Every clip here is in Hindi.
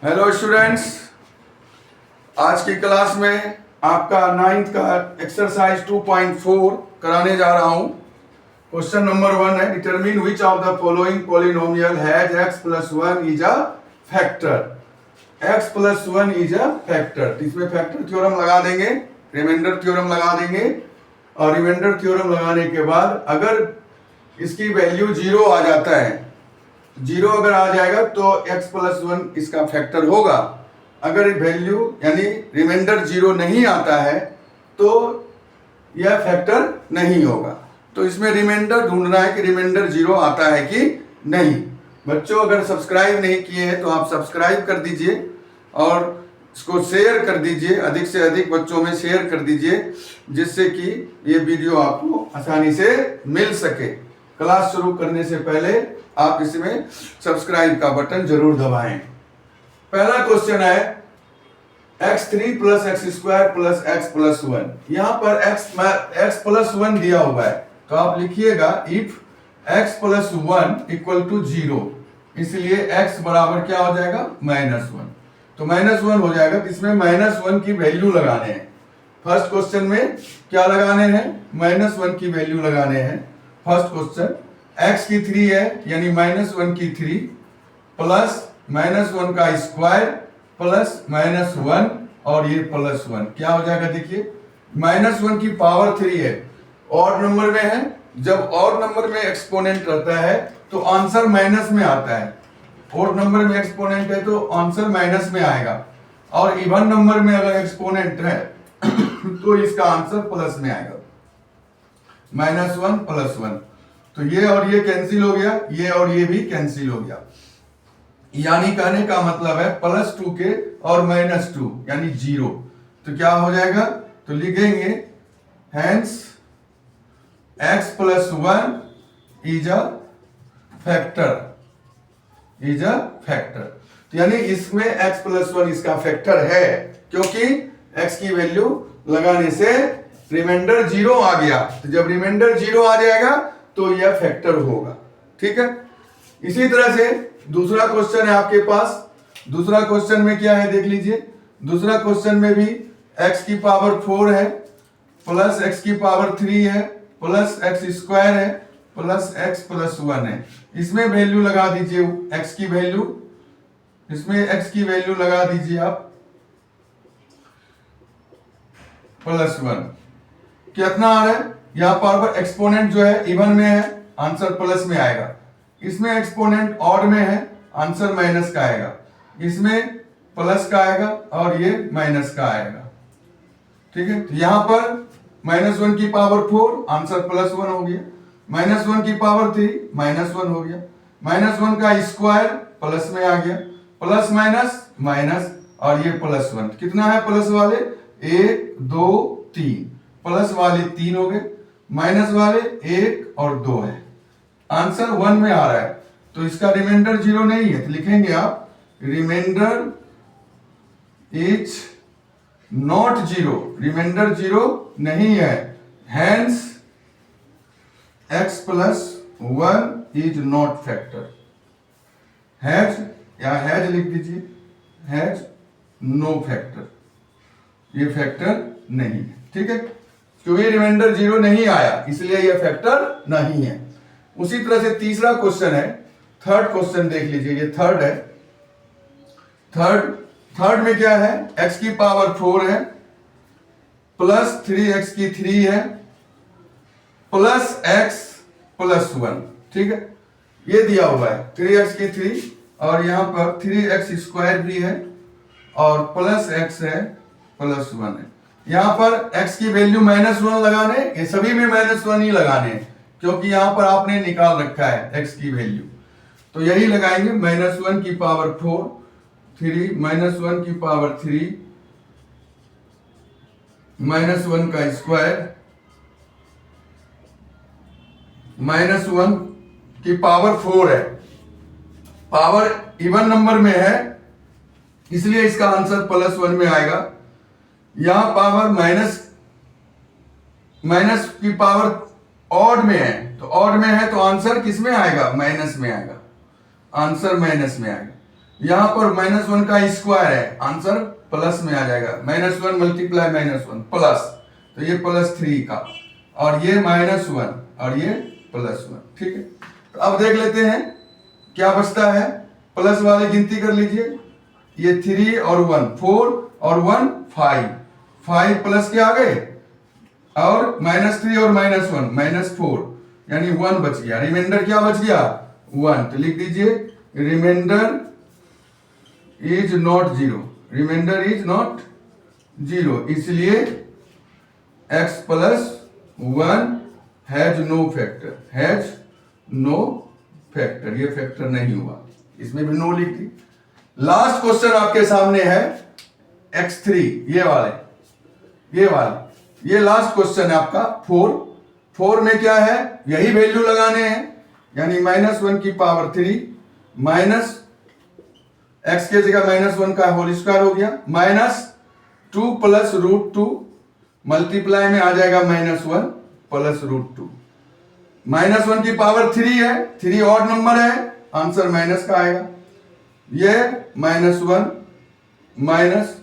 हेलो स्टूडेंट्स, आज की क्लास में आपका 9th का एक्सरसाइज 2.4 कराने जा रहा हूं। क्वेश्चन नंबर 1 है, determine which of the following polynomial has x plus 1 is a factor. x plus 1 is a factor. इसमें फैक्टर थ्योरम लगा देंगे, रिमाइंडर थ्योरम लगा देंगे, और रिमाइंडर थ्योरम लगाने के बाद अगर इसकी वैल्यू 0 आ जाता है, 0 अगर आ जाएगा तो x प्लस 1 इसका फैक्टर होगा। अगर वैल्यू यानी रिमाइंडर 0 नहीं आता है तो यह फैक्टर नहीं होगा। तो इसमें रिमाइंडर ढूंढना है कि रिमाइंडर 0 आता है कि नहीं। बच्चों, अगर सब्सक्राइब नहीं किए हैं तो आप सब्सक्राइब कर दीजिए और इसको शेयर कर दीजिए, अधिक से अधिक बच्चों में शेयर कर दीजिए, जिससे कि ये वीडियो आपको आसानी से मिल सके। क्लास शुरू करने से पहले आप इसमें सब्सक्राइब का बटन जरूर दबाएं। पहला क्वेश्चन है x3 plus x square plus x plus 1। यहां पर x प्लस 1 दिया हुआ है, तो आप लिखिएगा if x plus 1 equal to 0, इसलिए x बराबर क्या हो जाएगा, -1। तो -1 हो जाएगा, इसमें -1 की वैल्यू लगाने हैं। फर्स्ट क्वेश्चन में क्या लगाने हैं, -1 की वैल्यू लगाने हैं। फर्स्ट क्वेश्चन x की 3 है, यानी -1 की 3 प्लस -1 का स्क्वायर प्लस -1 और ये +1 क्या हो जाएगा, देखिए -1 की पावर 3 है, और नंबर में है। जब और नंबर में एक्सपोनेंट रहता है तो आंसर माइनस में आता है, और नंबर में एक्सपोनेंट है तो आंसर माइनस में आएगा, और इवन नंबर में अगर एक्सपोनेंट है तो इसका आंसर प्लस में आएगा, -1 +1। तो ये और ये कैंसिल हो गया, ये और ये भी कैंसिल हो गया। यानी कहने का मतलब है +2 के और -2 यानी 0। तो क्या हो जाएगा, तो लिखेंगे hence x plus 1 is a factor, is a factor. तो यानी इसमें x प्लस 1 इसका फैक्टर है, क्योंकि x की वैल्यू लगाने से रिमाइंडर 0 आ गया। तो जब रिमाइंडर 0 आ जाएगा तो यह फैक्टर होगा। ठीक है। इसी तरह से दूसरा क्वेश्चन है आपके पास। दूसरा क्वेश्चन में क्या है, देख लीजिए। दूसरा क्वेश्चन में भी x की पावर 4 है प्लस x की पावर 3 है प्लस x स्क्वायर है प्लस x प्लस 1 है। इसमें वैल्यू लगा दीजिए x की वैल्यू, इसमें x की वैल्यू लगा दीजिए आप +1। कितना आ रहा है, यहां पर एक्सपोनेंट जो है इवन में है, आंसर प्लस में आएगा। इसमें एक्सपोनेंट ऑड में है, आंसर माइनस का आएगा। इसमें प्लस का आएगा और ये माइनस का आएगा। ठीक है। तो यहां पर -1 की पावर 4 आंसर +1 हो गया, -1 की पावर 3 -1 हो गया, -1 का स्क्वायर प्लस में आ गया, प्लस माइनस माइनस, और ये +1 कितना है, प्लस वाले 1 2 3, प्लस वाले 3 हो गए, माइनस वाले 1 और 2 है। आंसर 1 में आ रहा है, तो इसका रिमाइंडर 0 नहीं है। तो लिखेंगे आप रिमाइंडर इज नॉट 0, रिमाइंडर 0 नहीं है, hence x plus 1 is not factor. Has या हैज लिख दीजिए, हैज नो फैक्टर, ये फैक्टर नहीं है। ठीक है, क्योंकि रिमाइंडर 0 नहीं आया इसलिए यह फैक्टर नहीं है। उसी तरह से तीसरा क्वेश्चन है, थर्ड क्वेश्चन देख लीजिए, ये थर्ड है। थर्ड में क्या है, x की पावर 4 है प्लस 3x की 3 है प्लस x प्लस 1। ठीक है, ये दिया हुआ है 3x की 3, और यहां पर 3x स्क्वायर भी है और प्लस x है प्लस 1 है। यहां पर x की वैल्यू -1 लगाने, ये सभी में -1 ही लगाने हैं, क्योंकि यहां पर आपने निकाल रखा है x की वैल्यू। तो यही लगाएंगे, -1 की पावर 4 3, -1 की पावर 3, -1 का स्क्वायर, -1 की पावर 4 है, पावर इवन नंबर में है इसलिए इसका आंसर +1 में आएगा। यहां पावर माइनस की पावर ऑड में है, तो ऑड में है तो आंसर किस में आएगा, माइनस में आएगा, आंसर माइनस में आएगा। यहां पर -1 का स्क्वायर है, आंसर प्लस में आ जाएगा। -1 मल्टीप्लाई -1 प्लस, तो ये +3 का, और ये -1 और ये +1। ठीक है, तो अब देख लेते हैं क्या बचता है। प्लस वाले गिनती कर लीजिए, ये 3 और 1 4 और 1 5, 5 प्लस के आ गए, और -3 और -1 -4, यानी 1 बच गया। रिमाइंडर क्या बच गया? 1। तो लिख दीजिए remainder is not 0, remainder is not 0, इसलिए x + 1 has no factor, has no factor, ये फैक्टर नहीं हुआ, इसमें भी नो लिख दी। लास्ट क्वेश्चन आपके सामने है x3, ये वाले, ये लास्ट क्वेश्चन है आपका 4 में क्या है, यही वैल्यू लगाने हैं, यानी -1 की पावर 3 माइनस x के जगह -1 का होल स्क्वायर हो गया, -2 + √2 मल्टीप्लाई में आ जाएगा -1 + √2। -1 की पावर 3 है, 3 ऑड नंबर है, आंसर माइनस का आएगा। ये -1 माइनस,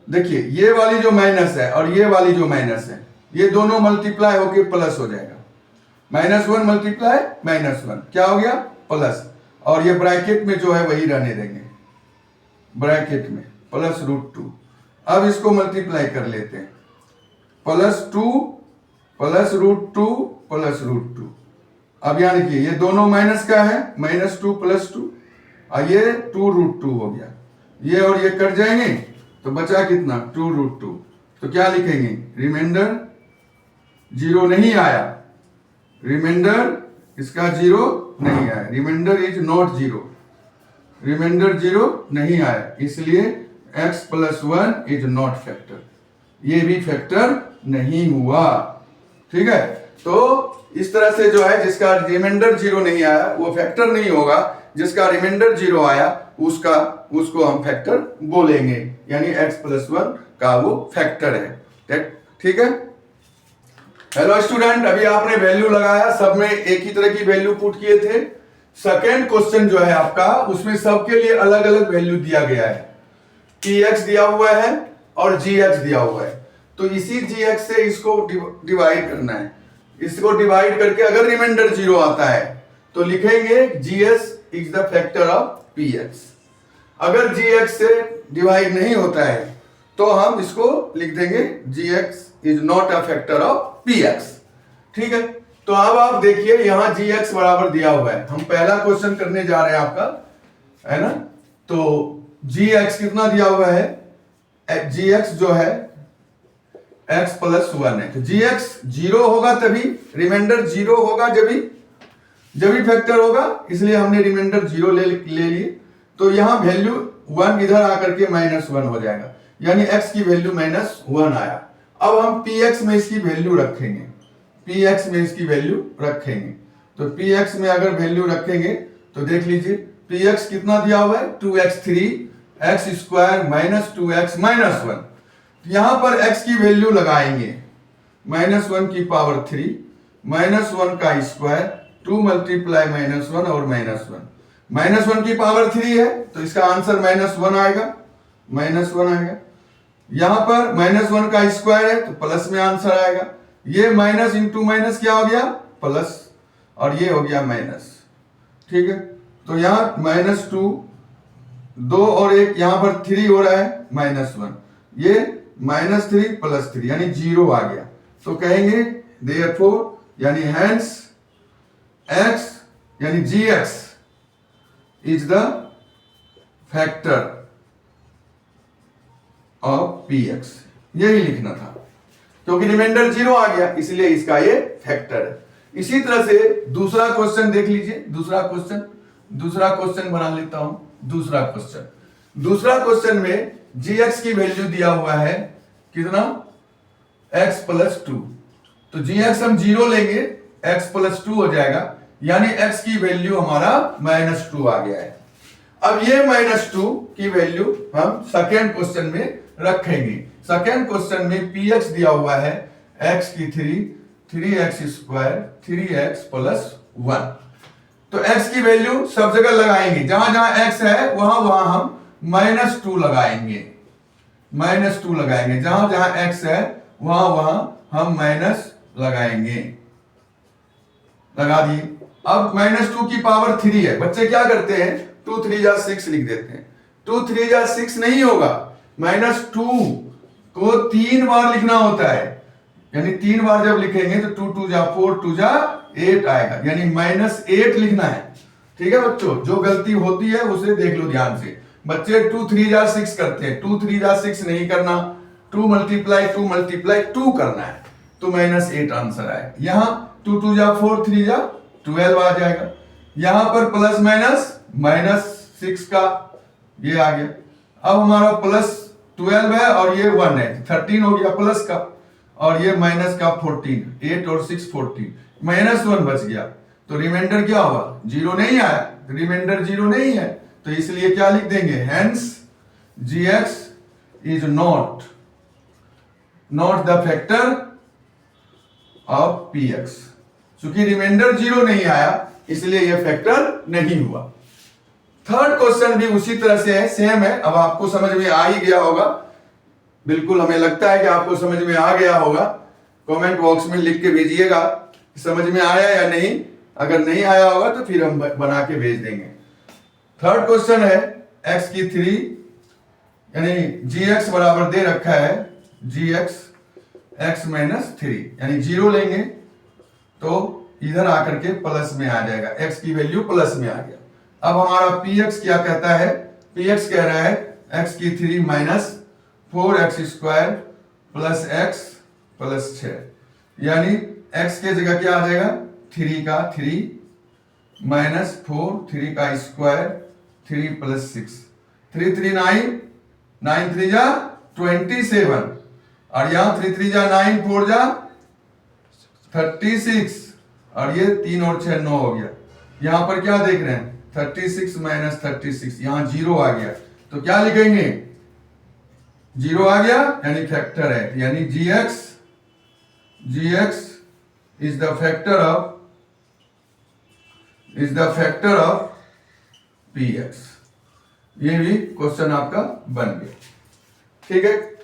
देखिए ये वाली जो माइनस है और ये वाली जो माइनस है, ये दोनों मल्टीप्लाई होके प्लस हो जाएगा। -1 मल्टीप्लाई -1 क्या हो गया? प्लस, और ये ब्रैकेट में जो है वही रहने देंगे, ब्रैकेट में +√2। अब इसको मल्टीप्लाई कर लेते हैं, +2 + √2 + √2। अब यहां देखिए ये दोनों माइनस का है, -2 + 2, और ये 2√2 हो गया, ये और ये कट जाएंगे तो बचा कितना? 2√2। तो क्या लिखेंगे? रिमाइंडर 0 नहीं आया, रिमाइंडर इसका 0 नहीं आया, रिमाइंडर इज नॉट 0, रिमाइंडर 0 नहीं आया, इसलिए x + 1 इज नॉट फैक्टर, ये भी फैक्टर नहीं हुआ। ठीक है, तो इस तरह से जो है जिसका रिमाइंडर 0 नहीं आया वो फैक्टर नहीं होगा, जिसका रिमाइंडर 0 आया उसको हम फैक्टर बोलेंगे, यानी x + 1 का वो फैक्टर है। ठीक है, हेलो स्टूडेंट, अभी आपने वैल्यू लगाया, सब में एक ही तरह की वैल्यू पुट किए थे। सेकेंड क्वेश्चन जो है आपका, उसमें सबके लिए अलग अलग वैल्यू दिया गया है, px दिया हुआ है और gx दिया हुआ है। तो इसी gx से इसको डिवाइड करना है, इसको डिवाइड करके अगर रिमाइंडर 0 आता है तो लिखेंगे gs is the factor of px। अगर gx से डिवाइड नहीं होता है तो हम इसको लिख देंगे gx is not a factor of px। ठीक है, तो अब आप देखिए यहां gx बराबर दिया हुआ है, हम पहला क्वेश्चन करने जा रहे हैं आपका, है ना। तो gx कितना दिया हुआ है? gx जो है x + 1 है, तो gx 0 होगा तभी, रिमाइंडर 0 होगा जब भी फैक्टर होगा, इसलिए हमने रिमाइंडर 0 ले लिए। तो यहां वैल्यू 1 इधर आकर के -1 हो जाएगा, यानी x की वैल्यू -1 आया। अब हम px में इसकी वैल्यू रखेंगे, px में इसकी वैल्यू रखेंगे, तो px में अगर वैल्यू रखेंगे तो देख लीजिए px कितना दिया हुआ है? 2x3 x² - 2x - 1। यहां पर x की वैल्यू लगाएंगे, -1 की पावर 3 -1 का स्क्वायर, 2 मल्टीप्लाई -1 और -1, -1 की पावर 3 है तो इसका आंसर -1 आएगा, -1 आएगा। यहां पर -1 का स्क्वायर है तो प्लस में आंसर आएगा, ये माइनस इंटू माइनस क्या हो गया? प्लस, और ये हो गया माइनस। ठीक है, तो यहां -2, 2 और 1, यहां पर 3 हो रहा है, -1, ये -3 + 3 यानी 0 आ गया। तो कहेंगे देयरफॉर, यानी हेंस x यानी gx is the factor of px, यही लिखना था, क्योंकि रिमाइंडर 0 आ गया इसलिए इसका ये फैक्टर है। इसी तरह से दूसरा क्वेश्चन देख लीजिए, दूसरा क्वेश्चन बना लेता हूं। दूसरा क्वेश्चन में gx की वैल्यू दिया हुआ है कितना? x + 2, तो gx हम 0 लेंगे, x + 2 हो जाएगा, यानी x की वैल्यू हमारा -2 आ गया है। अब ये -2 की वैल्यू हम सेकेंड क्वेश्चन में रखेंगे। सेकेंड क्वेश्चन में px दिया हुआ है x की 3 3x² 3x + 1। तो x की वैल्यू सब जगह लगाएंगे, जहां जहां x है वहां वहां हम -2 लगाएंगे, -2 लगाएंगे, जहां जहां x है वहां वहां हम माइनस लगाएंगे। लगा दिए। अब -2 की पावर 3 है, बच्चे क्या करते हैं 2 3 जा 6 लिख देते हैं। 2 3 जा 6 नहीं होगा, -2 को 3 बार लिखना होता है, यानी 3 बार जब लिखेंगे तो 2 2 जा 4 2 जा 8 आएगा, यानी -8 लिखना है। ठीक है बच्चों, जो गलती होती है उसे देख लो ध्यान से। बच्चे 2 3 जा 6 करते हैं, 2 3 जा 6 नहीं करना, 2 मल्टीप्लाई 2 करना है, तो -8 आंसर आएगा। यहां 2 2 जा 4 3 जा 12 आ जाएगा। यहां पर प्लस माइनस -6 का ये आ गया। अब हमारा +12 है और ये 1 है, 13 हो गया प्लस का, और ये माइनस का 14, 8 और 6 14, -1 बच गया, तो रिमाइंडर क्या हुआ 0 नहीं आया, रिमाइंडर 0 नहीं है, तो इसलिए क्या लिख देंगे, hence gx is not the factor of px। चूंकि रिमाइंडर 0 नहीं आया इसलिए यह फैक्टर नहीं हुआ। थर्ड क्वेश्चन भी उसी तरह से है, सेम है। अब आपको समझ में आ ही गया होगा, बिल्कुल हमें लगता है कि आपको समझ में आ गया होगा। कमेंट बॉक्स में लिख के भेजिएगा समझ में आया या नहीं, अगर नहीं आया होगा तो फिर हम बना के भेज देंगे। थर्ड क्वेश्चन है x की 3 यानी gx बराबर दे रखा है gx x -3, यानी 0 लेंगे तो इधर आकर के प्लस में आ जाएगा, x की वैल्यू प्लस में आ गया। अब हमारा px क्या कहता है, px कह रहा है x की 3 -4x² + x + 6, यानी x के जगह क्या आ जाएगा 3 का 3 -4 3 का स्क्वायर 3 + 6 3 3 9 9 3 जा 27, और यहां 3 3 जा 9 4 जा 36, और ये 3 और 6 9 हो गया। यहां पर क्या देख रहे हैं 36 - 36, यहां 0 आ गया, तो क्या लिखेंगे 0 आ गया यानी फैक्टर है, यानी gx is the factor of px। ये भी क्वेश्चन आपका बन गया। ठीक है।